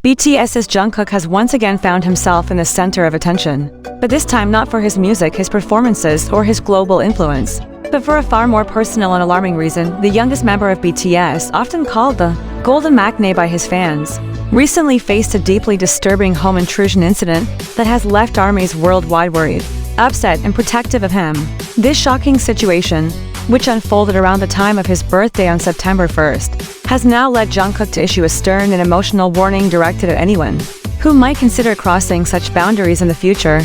BTS's Jungkook has once again found himself in the center of attention. But this time not for his music, his performances, or his global influence, but for a far more personal and alarming reason. The youngest member of BTS, often called the Golden Maknae by his fans, recently faced a deeply disturbing home intrusion incident that has left armies worldwide worried, upset, and protective of him. This shocking situation, which unfolded around the time of his birthday on September 1st, has now led Jungkook to issue a stern and emotional warning directed at anyone who might consider crossing such boundaries in the future.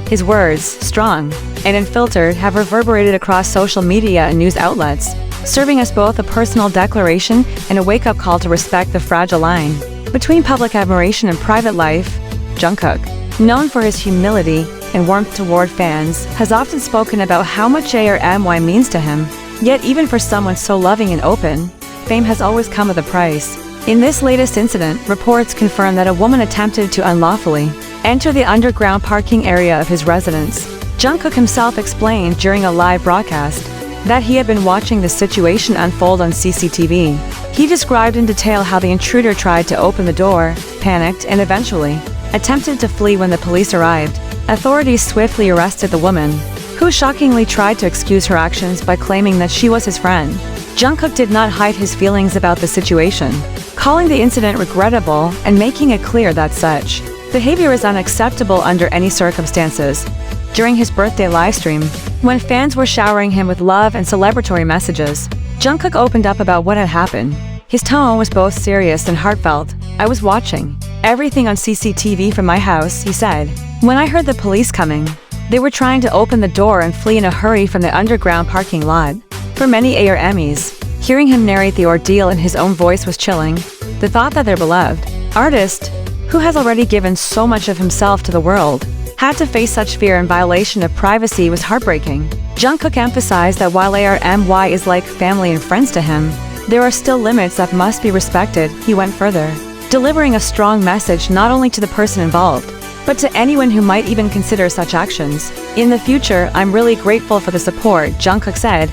His words, strong and unfiltered, have reverberated across social media and news outlets, serving as both a personal declaration and a wake-up call to respect the fragile line between public admiration and private life. Jungkook, known for his humility and warmth toward fans, has often spoken about how much ARMY means to him. Yet even for someone so loving and open, fame has always come with a price. In this latest incident, reports confirm that a woman attempted to unlawfully enter the underground parking area of his residence. Jungkook himself explained during a live broadcast that he had been watching the situation unfold on CCTV. He described in detail how the intruder tried to open the door, panicked, and eventually attempted to flee when the police arrived. Authorities swiftly arrested the woman, who shockingly tried to excuse her actions by claiming that she was his friend. Jungkook did not hide his feelings about the situation, calling the incident regrettable and making it clear that such behavior is unacceptable under any circumstances. During his birthday livestream, when fans were showering him with love and celebratory messages, Jungkook opened up about what had happened. His tone was both serious and heartfelt. "I was watching everything on CCTV from my house," he said. "When I heard the police coming, they were trying to open the door and flee in a hurry from the underground parking lot." For many ARMYs, hearing him narrate the ordeal in his own voice was chilling. The thought that their beloved artist, who has already given so much of himself to the world, had to face such fear and violation of privacy was heartbreaking. Jungkook emphasized that while ARMY is like family and friends to him, there are still limits that must be respected. He went further, delivering a strong message not only to the person involved, but to anyone who might even consider such actions. "In the future, I'm really grateful for the support," Jungkook said.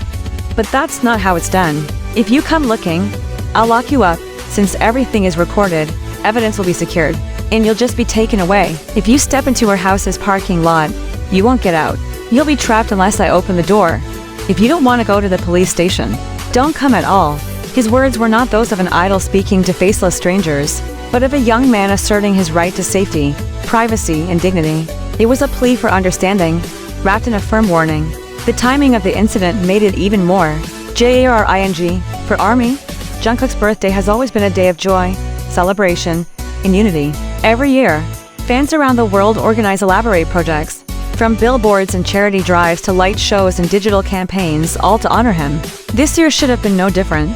"But that's not how it's done. If you come looking, I'll lock you up. Since everything is recorded, evidence will be secured, and you'll just be taken away. If you step into our house's parking lot, you won't get out. You'll be trapped unless I open the door. If you don't want to go to the police station, don't come at all." His words were not those of an idol speaking to faceless strangers, but of a young man asserting his right to safety, privacy, and dignity. It was a plea for understanding, wrapped in a firm warning. The timing of the incident made it even more jarring. For ARMY, Jungkook's birthday has always been a day of joy, celebration, and unity. Every year, fans around the world organize elaborate projects, from billboards and charity drives to light shows and digital campaigns, all to honor him. This year should have been no different.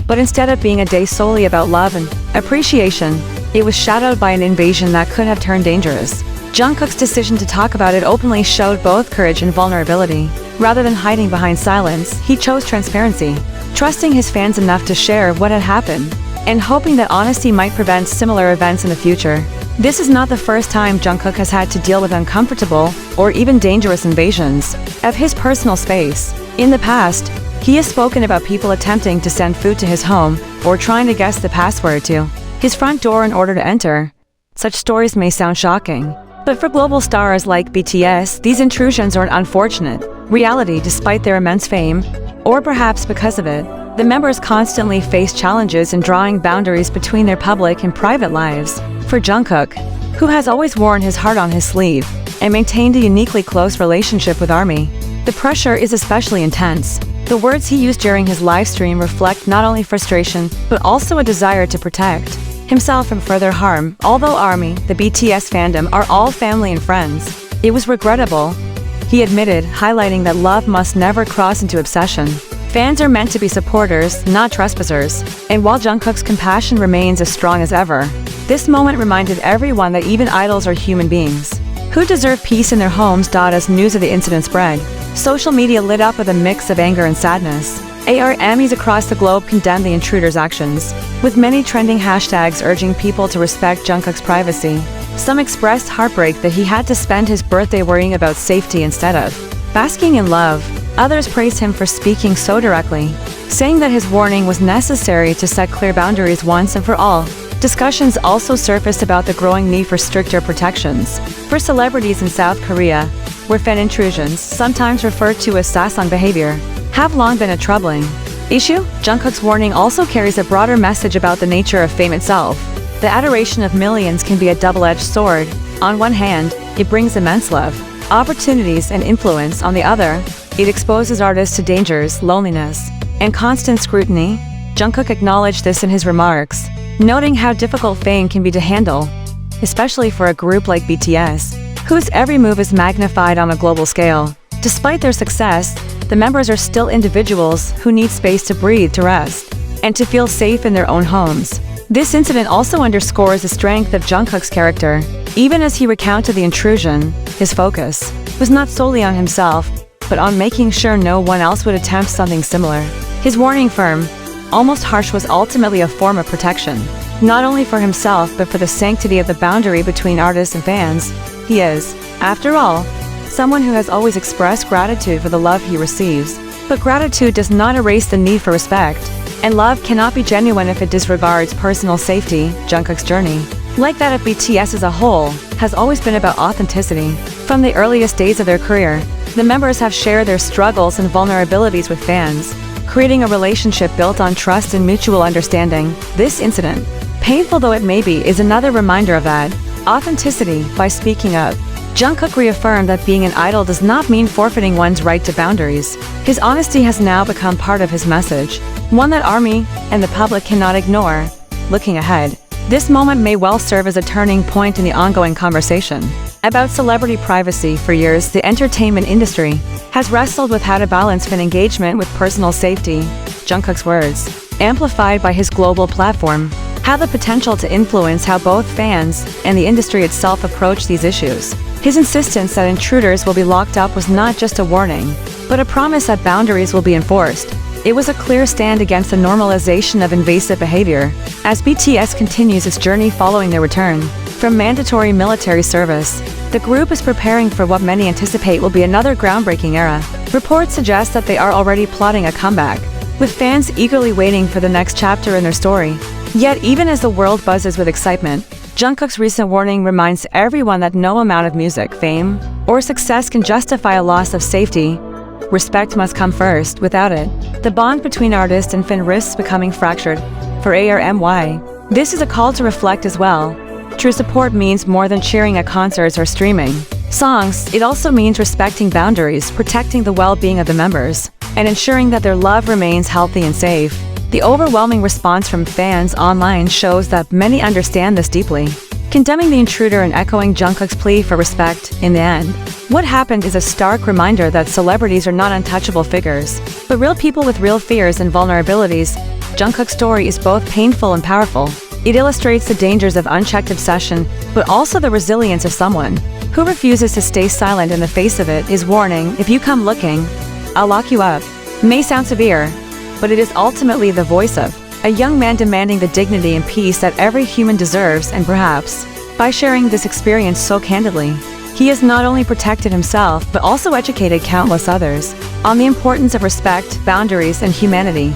But instead of being a day solely about love and appreciation, it was shadowed by an invasion that could have turned dangerous. Jungkook's decision to talk about it openly showed both courage and vulnerability. Rather than hiding behind silence, he chose transparency, trusting his fans enough to share what had happened, and hoping that honesty might prevent similar events in the future. This is not the first time Jungkook has had to deal with uncomfortable or even dangerous invasions of his personal space. In the past, he has spoken about people attempting to send food to his home or trying to guess the password to his front door in order to enter. Such stories may sound shocking, but for global stars like BTS, these intrusions are an unfortunate reality despite their immense fame, or perhaps because of it. The members constantly face challenges in drawing boundaries between their public and private lives. For Jungkook, who has always worn his heart on his sleeve and maintained a uniquely close relationship with ARMY, the pressure is especially intense. The words he used during his live stream reflect not only frustration, but also a desire to protect himself from further harm. Although ARMY, the BTS fandom, are all family and friends, it was regrettable, he admitted, highlighting that love must never cross into obsession. Fans are meant to be supporters, not trespassers. And while Jungkook's compassion remains as strong as ever, this moment reminded everyone that even idols are human beings who deserve peace in their homes. As news of the incident spread, social media lit up with a mix of anger and sadness. ARMYs across the globe condemned the intruder's actions, with many trending hashtags urging people to respect Jungkook's privacy. Some expressed heartbreak that he had to spend his birthday worrying about safety instead of basking in love. Others praised him for speaking so directly, saying that his warning was necessary to set clear boundaries once and for all. Discussions also surfaced about the growing need for stricter protections for celebrities in South Korea, where fan intrusions, sometimes referred to as sasan behavior, have long been a troubling issue. Jungkook's warning also carries a broader message about the nature of fame itself. The adoration of millions can be a double-edged sword. On one hand, it brings immense love, opportunities, and influence. On the other, it exposes artists to dangers, loneliness, and constant scrutiny. Jungkook acknowledged this in his remarks, noting how difficult fame can be to handle, especially for a group like BTS, whose every move is magnified on a global scale. Despite their success, the members are still individuals who need space to breathe, to rest, and to feel safe in their own homes. This incident also underscores the strength of Jungkook's character. Even as he recounted the intrusion, his focus was not solely on himself, but on making sure no one else would attempt something similar. His warning, firm, almost harsh, was ultimately a form of protection, not only for himself but for the sanctity of the boundary between artists and fans. He is, after all, someone who has always expressed gratitude for the love he receives. But gratitude does not erase the need for respect, and love cannot be genuine if it disregards personal safety. Jungkook's journey, like that of BTS as a whole, has always been about authenticity. From the earliest days of their career, the members have shared their struggles and vulnerabilities with fans, creating a relationship built on trust and mutual understanding. This incident, painful though it may be, is another reminder of that authenticity. By speaking up, Jungkook reaffirmed that being an idol does not mean forfeiting one's right to boundaries. His honesty has now become part of his message, one that ARMY and the public cannot ignore. Looking ahead, this moment may well serve as a turning point in the ongoing conversation about celebrity privacy. For years, the entertainment industry has wrestled with how to balance fan engagement with personal safety. Jungkook's words, amplified by his global platform, have the potential to influence how both fans and the industry itself approach these issues. His insistence that intruders will be locked up was not just a warning, but a promise that boundaries will be enforced. It was a clear stand against the normalization of invasive behavior. As BTS continues its journey following their return from mandatory military service, the group is preparing for what many anticipate will be another groundbreaking era. Reports suggest that they are already plotting a comeback, with fans eagerly waiting for the next chapter in their story. Yet, even as the world buzzes with excitement, Jungkook's recent warning reminds everyone that no amount of music, fame, or success can justify a loss of safety. Respect must come first. Without it, the bond between artist and fan risks becoming fractured. For ARMY, this is a call to reflect as well. True support means more than cheering at concerts or streaming songs. It also means respecting boundaries, protecting the well-being of the members, and ensuring that their love remains healthy and safe. The overwhelming response from fans online shows that many understand this deeply, condemning the intruder and echoing Jungkook's plea for respect. In the end, what happened is a stark reminder that celebrities are not untouchable figures, but real people with real fears and vulnerabilities. Jungkook's story is both painful and powerful. It illustrates the dangers of unchecked obsession, but also the resilience of someone who refuses to stay silent in the face of it. His warning, "If you come looking, I'll lock you up," may sound severe, but it is ultimately the voice of a young man demanding the dignity and peace that every human deserves. And perhaps, by sharing this experience so candidly, he has not only protected himself but also educated countless others on the importance of respect, boundaries, and humanity.